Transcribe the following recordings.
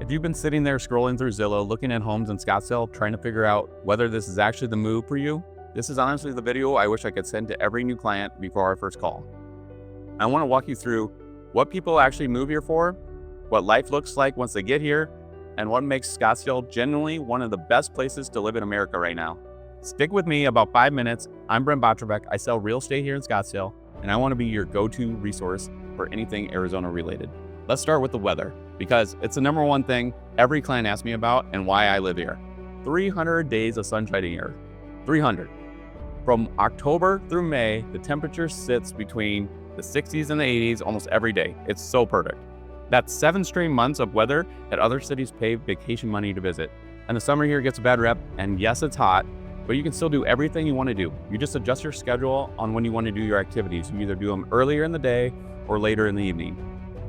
If you've been sitting there scrolling through Zillow, looking at homes in Scottsdale, trying to figure out whether this is actually the move for you, this is honestly the video I wish I could send to every new client before our first call. I want to walk you through what people actually move here for, what life looks like once they get here, and what makes Scottsdale genuinely one of the best places to live in America right now. Stick with me about 5 minutes. I'm Brent Botrubek. I sell real estate here in Scottsdale, and I want to be your go-to resource for anything Arizona related. Let's start with the weather, because it's the number one thing every client asks me about and why I live here. 300 days of sunshine a year. 300. From October through May, the temperature sits between the 60s and the 80s almost every day. It's so perfect. That's 7 straight months of weather that other cities pay vacation money to visit. And the summer here gets a bad rep, and yes, it's hot, but you can still do everything you want to do. You just adjust your schedule on when you want to do your activities. You either do them earlier in the day or later in the evening.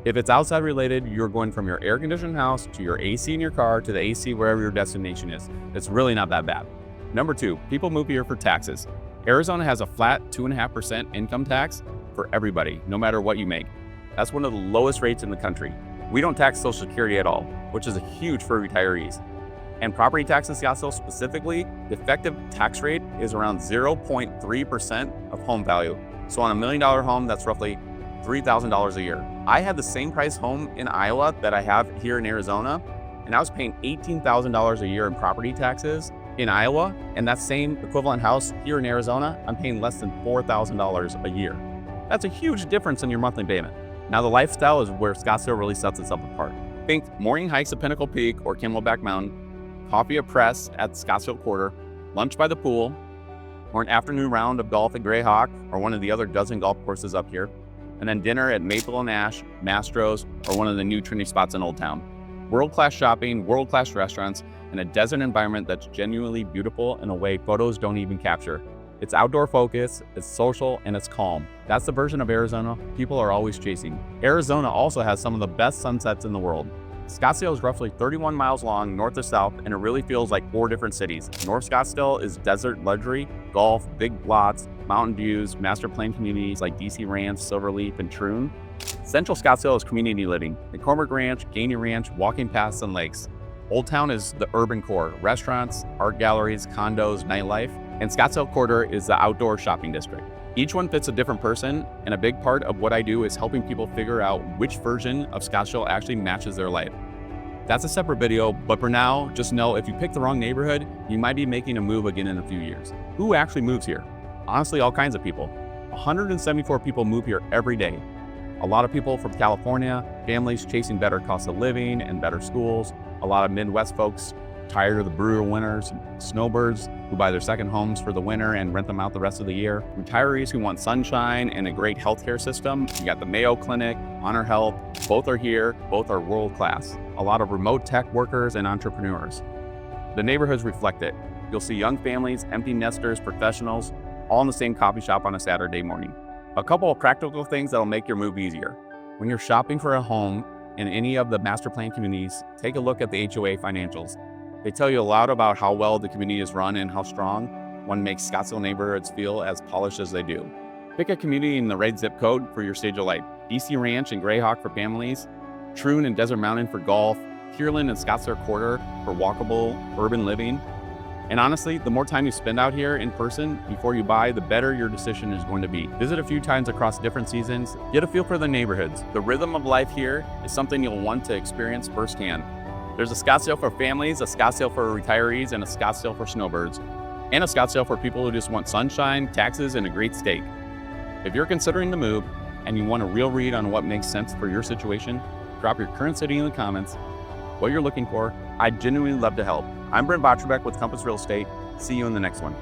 If it's outside related, you're going from your air-conditioned house to your AC in your car to the AC wherever your destination is. It's really not that bad. Number 2, people move here for taxes. Arizona has a flat 2.5% income tax for everybody, no matter what you make. That's one of the lowest rates in the country. We don't tax Social Security at all, which is huge for retirees. And property tax in Scottsdale specifically, the effective tax rate is around 0.3% of home value. So on $1 million home, that's roughly $3,000 a year. I had the same price home in Iowa that I have here in Arizona, and I was paying $18,000 a year in property taxes in Iowa, and that same equivalent house here in Arizona, I'm paying less than $4,000 a year. That's a huge difference in your monthly payment. Now the lifestyle is where Scottsdale really sets itself apart. Think morning hikes at Pinnacle Peak or Camelback Mountain, coffee at Press at the Scottsdale Quarter, lunch by the pool, or an afternoon round of golf at Greyhawk or one of the other dozen golf courses up here, and then dinner at Maple and Ash, Mastro's, or one of the new trendy spots in Old Town. World-class shopping, world-class restaurants, and a desert environment that's genuinely beautiful in a way photos don't even capture. It's outdoor focus, it's social, and it's calm. That's the version of Arizona people are always chasing. Arizona also has some of the best sunsets in the world. Scottsdale is roughly 31 miles long north to south, and it really feels like 4 different cities. North Scottsdale is desert luxury, golf, big lots, mountain views, master plan communities like DC Ranch, Silverleaf, and Troon. Central Scottsdale is community living. McCormick Ranch, Gainey Ranch, walking paths and lakes. Old Town is the urban core, restaurants, art galleries, condos, nightlife. And Scottsdale Quarter is the outdoor shopping district. Each one fits a different person, and a big part of what I do is helping people figure out which version of Scottsdale actually matches their life. That's a separate video, but for now, just know if you pick the wrong neighborhood, you might be making a move again in a few years. Who actually moves here? Honestly, all kinds of people. 174 people move here every day. A lot of people from California, families chasing better cost of living and better schools. A lot of Midwest folks tired of the brutal winters, snowbirds who buy their second homes for the winter and rent them out the rest of the year, retirees who want sunshine and a great healthcare system. You got the Mayo Clinic, Honor Health, both are here, both are world class. A lot of remote tech workers and entrepreneurs. The neighborhoods reflect it. You'll see young families, empty nesters, professionals, all in the same coffee shop on a Saturday morning. A couple of practical things that'll make your move easier. When you're shopping for a home in any of the master plan communities, take a look at the HOA financials. They tell you a lot about how well the community is run and how strong one makes Scottsdale neighborhoods feel as polished as they do. Pick a community in the right zip code for your stage of life. DC Ranch and Greyhawk for families, Troon and Desert Mountain for golf, Kierland and Scottsdale Quarter for walkable urban living. And honestly, the more time you spend out here in person before you buy, the better your decision is going to be. Visit a few times across different seasons, get a feel for the neighborhoods. The rhythm of life here is something you'll want to experience firsthand. There's a Scottsdale for families, a Scottsdale for retirees, and a Scottsdale for snowbirds, and a Scottsdale for people who just want sunshine, taxes, and a great steak. If you're considering the move and you want a real read on what makes sense for your situation, drop your current city in the comments, what you're looking for. I'd genuinely love to help. I'm Brent Botrubek with Compass Real Estate. See you in the next one.